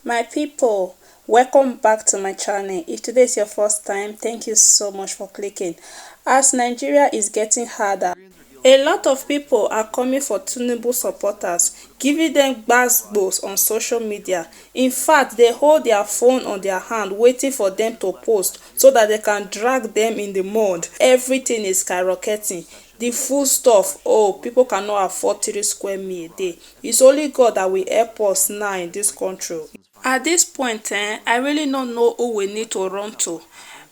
My people, welcome back to my channel. If today is your first time, thank you so much for clicking. As Nigeria is getting harder, a lot of people are coming for Tinubu supporters, giving them gbas on social media. In fact, they hold their phone on their hand waiting for them to post so that they can drag them in the mud. Everything is skyrocketing. The food stuff, oh, people cannot afford 3 square meal a day. It's only God that will help us now in this country. At this point, I really don't know who we need to run to.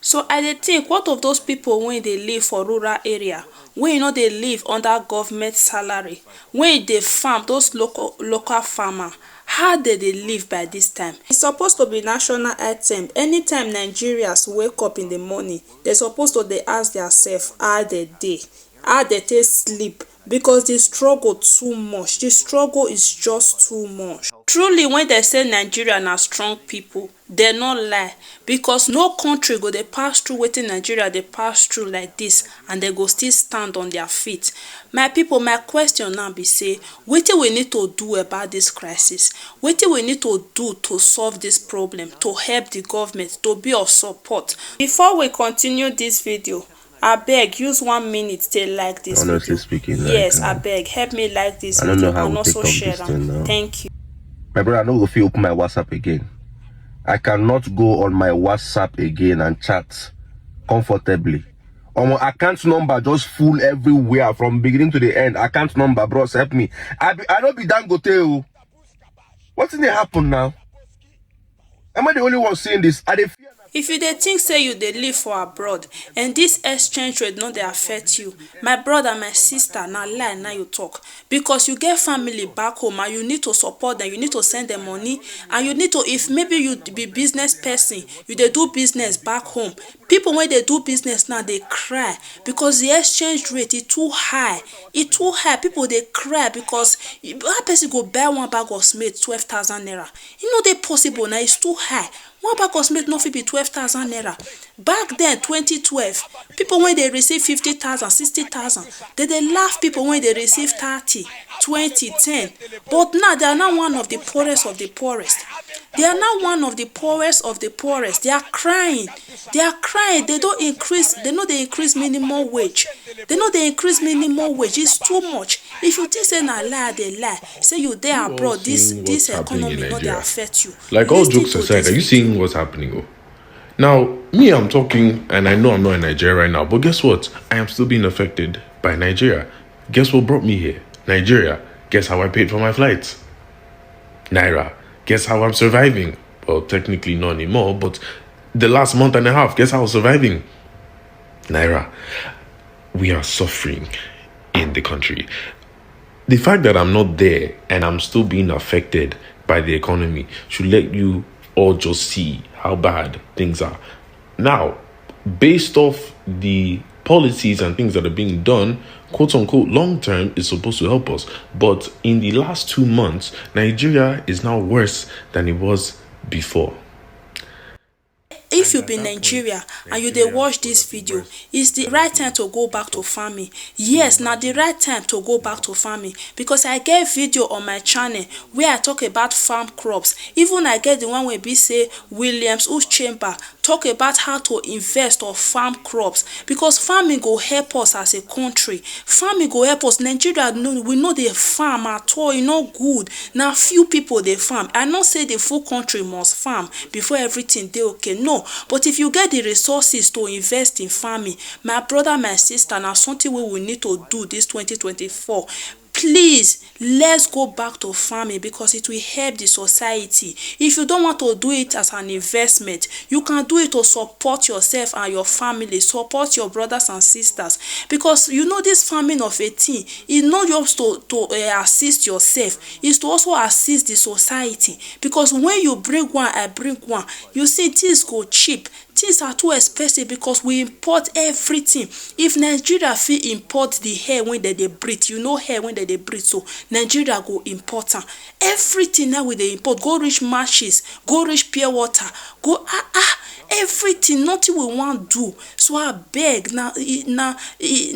So I dey think, what of those people when they live for rural area, when they live under government salary, when they farm, those local farmer, how they live by this time? It's supposed to be national item. Anytime Nigerians wake up in the morning, they supposed to dey ask themselves how they dey, how they take sleep, because the struggle too much. The struggle is just too much. Truly, when they say Nigeria na strong people, they not lie, because no country go dey pass through wetin Nigeria dey pass through like this, and they go still stand on their feet. My people, my question now be say, wetin we need to do about this crisis? Wetin we need to do to solve this problem, to help the government, to be of support? Before we continue this video, abeg use 1 minute to like this Honestly video. speaking, Yes, like, abeg help me like this I don't video know how and we also take up share this thing am. now. Thank you. My brother, I no go fit open my WhatsApp again. I cannot go on my WhatsApp again and chat comfortably. My account number just full everywhere from beginning to the end. Account number, bros, help me. I don't be Dangote. What's in there happen now? Am I the only one saying this? Are they fear? If you dey think say you dey live for abroad and this exchange rate no dey affect you, my brother, my sister, na lie na you talk. Because you get family back home and you need to support them, you need to send them money, and you need to, if maybe you be business person, you dey do business back home, people when they do business now they cry because the exchange rate is too high. It's too high. People they cry because how person go buy one bag of cement 12,000 naira? You know they possible now, it's too high. One bag of cement no fit be 12,000 naira. Back then, 2012, people when they receive 50,000, 60,000, they laugh people when they receive 30, 20, 10. But now they are now one of the poorest of the poorest. They are now one of the poorest of the poorest. They are crying. They are crying. They don't increase. They know they increase minimum wage. They know they increase minimum wage. It's too much. If you think say na lie, they lie. Say you there abroad, this economy not they affect you. Like, all jokes aside, are you seeing what's happening? Oh, now me, I'm talking, and I know I'm not in Nigeria right now, but guess what? I am still being affected by Nigeria. Guess what brought me here? Nigeria. Guess how I paid for my flights? Naira. Guess how I'm surviving? Well, technically not anymore, but the last month and a half, guess how I'm surviving? Naira. We are suffering in the country. The fact that I'm not there and I'm still being affected by the economy should let you all just see how bad things are. Now, based off the policies and things that are being done, quote unquote, long term is supposed to help us. But in the last 2 months, Nigeria is now worse than it was before. If you be Nigeria and you dey watch this video, it's the right time to go back to farming. Yes, now the right time to go back to farming, because I get video on my channel where I talk about farm crops. Even I get the one where be say Williams whose chamber talk about how to invest or farm crops, because farming go help us as a country. Farming go help us. Nigeria, we know they farm at all. You know good. Now few people they farm. I not say the full country must farm before everything dey okay. No. But if you get the resources to invest in farming, my brother, my sister, now something we will need to do this 2024. Please, let's go back to farming because it will help the society. If you don't want to do it as an investment, you can do it to support yourself and your family, support your brothers and sisters. Because you know this farming of a thing is not just to assist yourself, it's to also assist the society. Because when you bring one, I bring one, you see things go cheap. things are too expensive because we import everything. If Nigeria fit import the hair when they breathe, you know hair when they breathe, so Nigeria go import am. Everything now we dey import, go reach matches, go reach pure water, go everything, nothing we wan do. So abeg,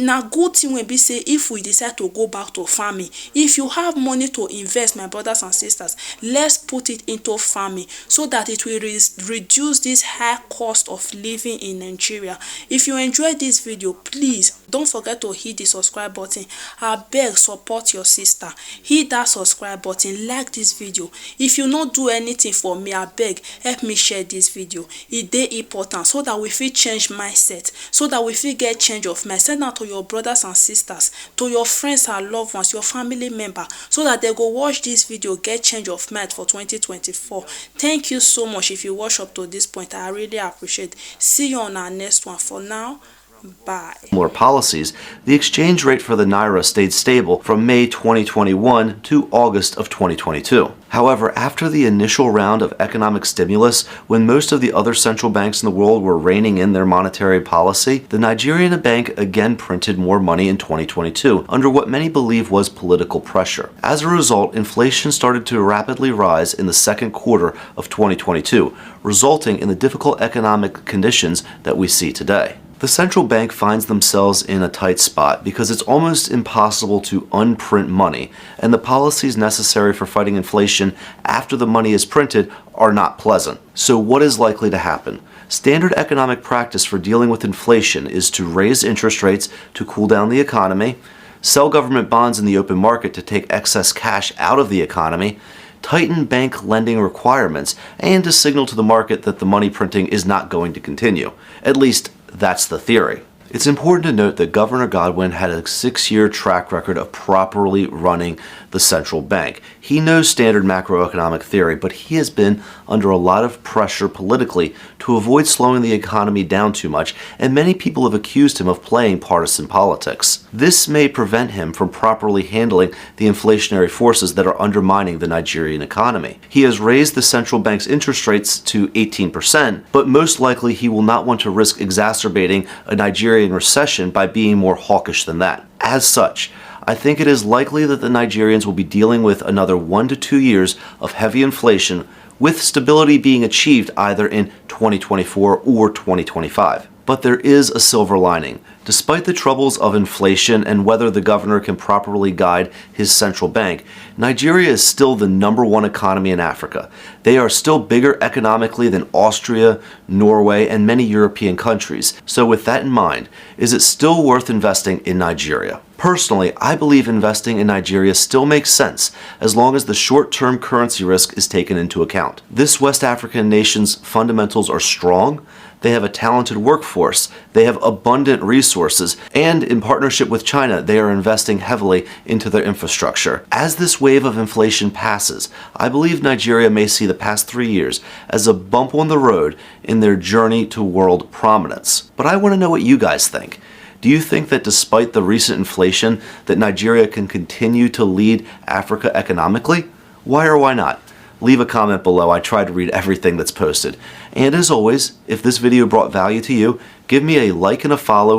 na good thing wey be say if we decide to go back to farming, if you have money to invest, my brothers and sisters, let's put it into farming so that it will reduce this high cost of living in Nigeria. If you enjoyed this video, please don't forget to hit the subscribe button. Abeg, support your sister, hit that subscribe button, like this video. If you no do anything for me, abeg help me share this video. E dey important so that we fit change mindset, so that we fit get change of mind. Send am to your brothers and sisters, to your friends and loved ones, your family member, so that they go watch this video, get change of mind for 2024. Thank you so much if you watch up to this point. I really appreciate. See you on our next one. For now, bye. More policies, the exchange rate for the Naira stayed stable from May 2021 to August of 2022. However, after the initial round of economic stimulus, when most of the other central banks in the world were reining in their monetary policy, the Nigerian bank again printed more money in 2022 under what many believe was political pressure. As a result, inflation started to rapidly rise in the second quarter of 2022, resulting in the difficult economic conditions that we see today. The central bank finds themselves in a tight spot because it's almost impossible to unprint money, and the policies necessary for fighting inflation after the money is printed are not pleasant. So what is likely to happen? Standard economic practice for dealing with inflation is to raise interest rates to cool down the economy, sell government bonds in the open market to take excess cash out of the economy, tighten bank lending requirements, and to signal to the market that the money printing is not going to continue. At least, that's the theory. It's important to note that Governor Godwin had a 6-year track record of properly running the central bank. He knows standard macroeconomic theory, but he has been under a lot of pressure politically to avoid slowing the economy down too much, and many people have accused him of playing partisan politics. This may prevent him from properly handling the inflationary forces that are undermining the Nigerian economy. He has raised the central bank's interest rates to 18%, but most likely he will not want to risk exacerbating a Nigerian recession by being more hawkish than that. As such, I think it is likely that the Nigerians will be dealing with another 1 to 2 years of heavy inflation, with stability being achieved either in 2024 or 2025. But there is a silver lining. Despite the troubles of inflation and whether the governor can properly guide his central bank, Nigeria is still the #1 economy in Africa. They are still bigger economically than Austria, Norway, and many European countries. So with that in mind, is it still worth investing in Nigeria? Personally, I believe investing in Nigeria still makes sense as long as the short-term currency risk is taken into account. This West African nation's fundamentals are strong. They have a talented workforce, they have abundant resources, and in partnership with China, they are investing heavily into their infrastructure. As this wave of inflation passes, I believe Nigeria may see the past 3 years as a bump on the road in their journey to world prominence. But I want to know what you guys think. Do you think that despite the recent inflation, that Nigeria can continue to lead Africa economically? Why or why not? Leave a comment below. I try to read everything that's posted. And as always, if this video brought value to you, give me a like and a follow.